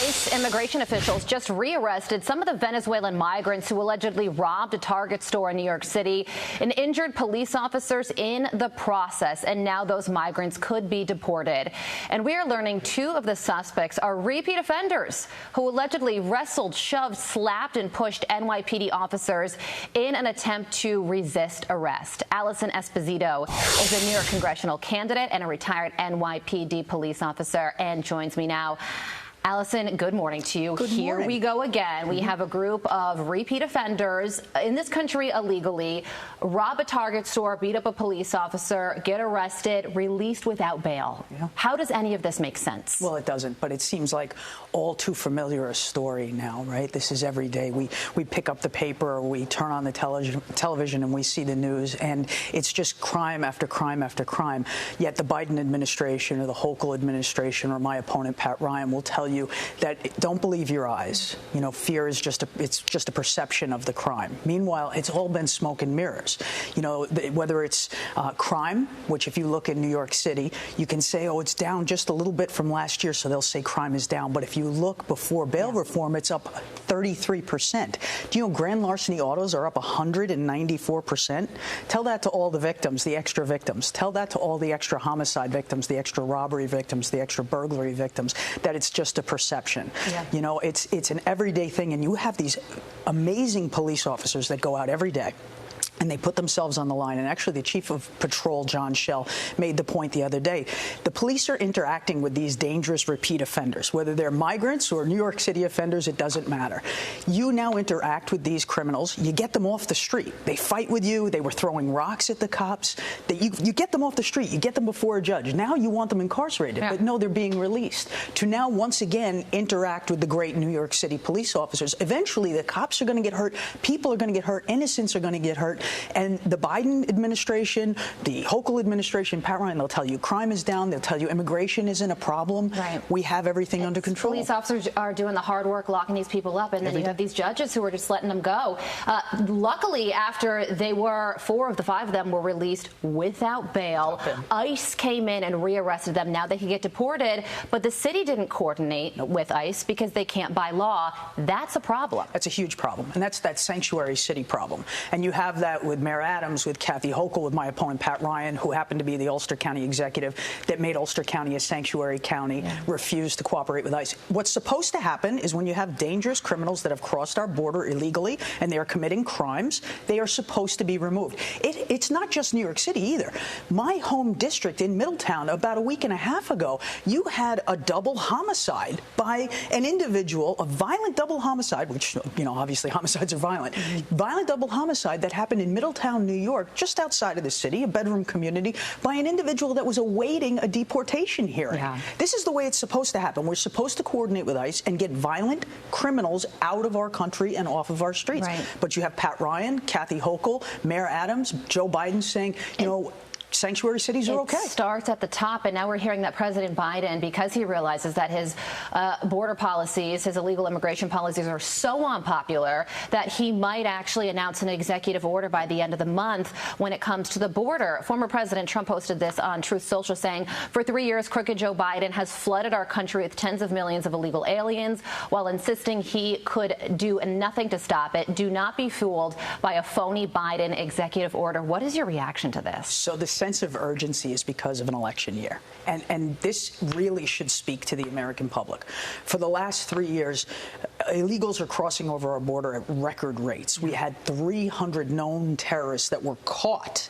ICE immigration officials just rearrested some of the Venezuelan migrants who allegedly robbed a Target store in New York City and injured police officers in the process. And now those migrants could be deported. And we are learning two of the suspects are repeat offenders who allegedly wrestled, shoved, slapped, and pushed NYPD officers in an attempt to resist arrest. Alison Esposito is a New York congressional candidate and a retired NYPD police officer and joins me now. Allison, good morning to you. Good Here morning. we go again. We have a group of repeat offenders in this country illegally, rob a Target store, beat up a police officer, get arrested, released without bail. Yeah. How does any of this make sense? Well, it doesn't, but it seems like all too familiar a story now, right? This is every day. We pick up the paper or we turn on the television and we see the news, and it's just crime after crime after crime. Yet the Biden administration or the Hochul administration or my opponent, Pat Ryan, will tell you that don't believe your eyes. You know, fear is just a perception of the crime. Meanwhile, it's all been smoke and mirrors. You know, whether it's crime, which if you look in New York City, you can say, oh, it's down just a little bit from last year, so they'll say crime is down. But if you look before bail reform, it's up 33%. Do you know grand larceny autos are up 194%? Tell that to all the victims, the extra victims. Tell that to all the extra homicide victims, the extra robbery victims, the extra burglary victims, that it's just a perception. Yeah. You know, it's an everyday thing, and you have these amazing police officers that go out every day and they put themselves on the line. And actually, the chief of patrol, John Schell, made the point the other day. The police are interacting with these dangerous repeat offenders, whether they're migrants or New York City offenders, it doesn't matter. You now interact with these criminals. You get them off the street. They fight with you. They were throwing rocks at the cops. You get them off the street. You get them before a judge. Now you want them incarcerated. Yeah. But no, they're being released. To now, once again, interact with the great New York City police officers. Eventually, the cops are going to get hurt. People are going to get hurt. Innocents are going to get hurt. And the Biden administration, the Hochul administration, Pat Ryan, they'll tell you crime is down. They'll tell you immigration isn't a problem. Right. We have everything under control. Police officers are doing the hard work, locking these people up, and then you have these judges who are just letting them go. Luckily, after they were, 4 of the 5 of them were released without bail, ICE came in and rearrested them. Now they could get deported, but the city didn't coordinate with ICE because they can't by law. That's a problem. That's a huge problem, and that's that sanctuary city problem. And you have that with Mayor Adams, with Kathy Hochul, with my opponent Pat Ryan, who happened to be the Ulster County executive that made Ulster County a sanctuary county, refused to cooperate with ICE. What's supposed to happen is when you have dangerous criminals that have crossed our border illegally and they are committing crimes, they are supposed to be removed. It's not just New York City either. My home district in Middletown, about a week and a half ago, you had a double homicide by an individual, a violent double homicide, which, you know, obviously homicides are violent, violent double homicide that happened in Middletown, New York, just outside of the city, a bedroom community, by an individual that was awaiting a deportation hearing. Yeah. This is the way it's supposed to happen. We're supposed to coordinate with ICE and get violent criminals out of our country and off of our streets. Right. But you have Pat Ryan, Kathy Hochul, Mayor Adams, Joe Biden saying, you know, sanctuary cities are okay. It starts at the top, and now we're hearing that President Biden, because he realizes that his border policies, his illegal immigration policies are so unpopular that he might actually announce an executive order by the end of the month when it comes to the border. Former President Trump posted this on Truth Social saying, for 3 years, crooked Joe Biden has flooded our country with tens of millions of illegal aliens while insisting he could do nothing to stop it. Do not be fooled by a phony Biden executive order. What is your reaction to this? So the sense of urgency is because of an election year. And this really should speak to the American public. For the last 3 years, illegals are crossing over our border at record rates. We had 300 known terrorists that were caught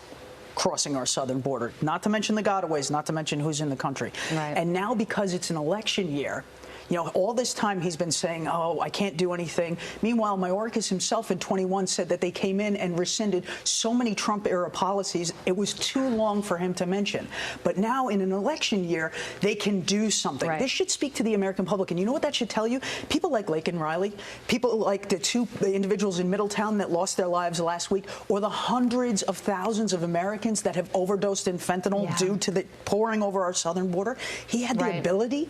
crossing our southern border, not to mention the gotaways, not to mention who's in the country. Right. And now, because it's an election year, you know, all this time he's been saying, oh, I can't do anything. Meanwhile, Mayorkas himself in 21 said that they came in and rescinded so many Trump-era policies, it was too long for him to mention. But now, in an election year, they can do something. Right. This should speak to the American public. And you know what that should tell you? People like Laken Riley, people like the 2 individuals in Middletown that lost their lives last week, or the hundreds of thousands of Americans that have overdosed in fentanyl due to the pouring over our southern border. He had the ability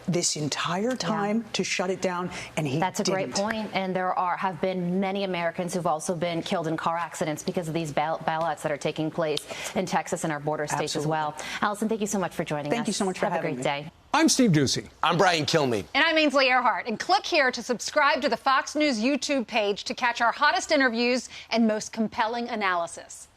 this entire time to shut it down, and he That's a didn't. great point. And there have been many Americans who've also been killed in car accidents because of these bailouts that are taking place in Texas and our border states as well. Allison, thank you so much for joining us. Thank you so much for having me. Have a great day. I'm Steve Doocy. I'm Brian Kilmeade. And I'm Ainsley Earhart. And click here to subscribe to the Fox News YouTube page to catch our hottest interviews and most compelling analysis.